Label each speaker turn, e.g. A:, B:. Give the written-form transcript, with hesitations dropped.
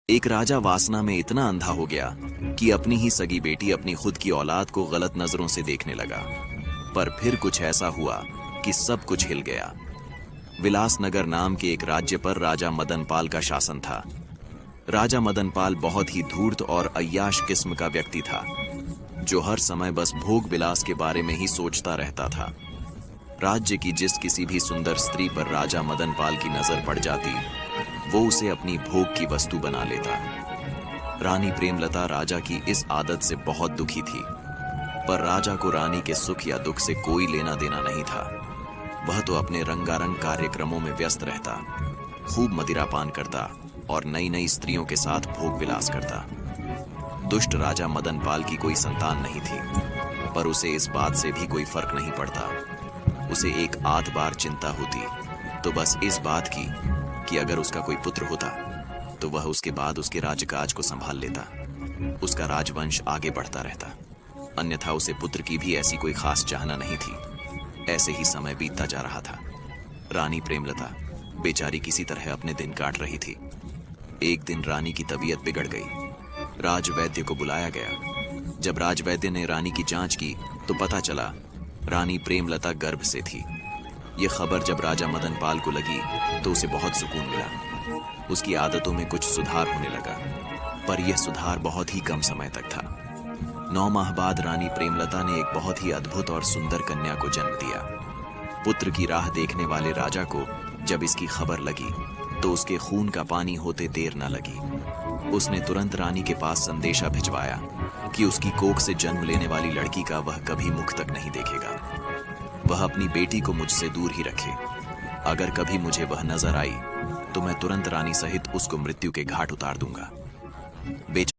A: एक राजा वासना में इतना अंधा हो गया कि अपनी ही सगी बेटी अपनी खुद की औलाद को गलत नजरों से देखने लगा। पर फिर कुछ ऐसा हुआ कि सब कुछ हिल गया। विलासनगर नाम के एक राज्य पर राजा मदनपाल का शासन था। राजा मदनपाल बहुत ही धूर्त और अय्याश किस्म का व्यक्ति था, जो हर समय बस भोग विलास के बारे में ही सोचता रहता था। राज्य की जिस किसी भी सुंदर स्त्री पर राजा मदनपाल की नजर पड़ जाती, वो उसे अपनी भोग की वस्तु बना लेता। रानी प्रेमलता राजा की इस आदत से बहुत दुखी थी, पर राजा को रानी के सुख या दुख से कोई लेना देना नहीं था। वह तो अपने रंगारंग कार्यक्रमों में व्यस्त रहता, खूब मदिरापान करता और नई नई स्त्रियों के साथ भोग विलास करता। दुष्ट राजा मदनपाल की कोई संतान नहीं थी, पर उसे इस बात से भी कोई फर्क नहीं पड़ता। उसे एक आध बार चिंता होती तो बस इस बात की कि अगर उसका कोई पुत्र होता तो वह उसके बाद उसके राजकाज को संभाल लेता, उसका राजवंश आगे बढ़ता रहता। अन्यथा उसे पुत्र की भी ऐसी कोई खास चाहना नहीं थी। ऐसे ही समय बीतता जा रहा था। रानी प्रेमलता बेचारी किसी तरह अपने दिन काट रही थी। एक दिन रानी की तबीयत बिगड़ गई। राजवैद्य को बुलाया गया। जब राजवैद्य ने रानी की जांच की तो पता चला रानी प्रेमलता गर्भ से थी। यह खबर जब राजा मदनपाल को लगी तो उसे बहुत सुकून मिला। उसकी आदतों में कुछ सुधार होने लगा, पर यह सुधार बहुत ही कम समय तक था। 9 माह बाद रानी प्रेमलता ने एक बहुत ही अद्भुत और सुंदर कन्या को जन्म दिया। पुत्र की राह देखने वाले राजा को जब इसकी खबर लगी तो उसके खून का पानी होते देर न लगी। उसने तुरंत रानी के पास संदेशा भिजवाया कि उसकी कोख से जन्म लेने वाली लड़की का वह कभी मुख तक नहीं देखेगा। वह अपनी बेटी को मुझसे दूर ही रखे। अगर कभी मुझे वह नजर आई तो मैं तुरंत रानी सहित उसको मृत्यु के घाट उतार दूंगा।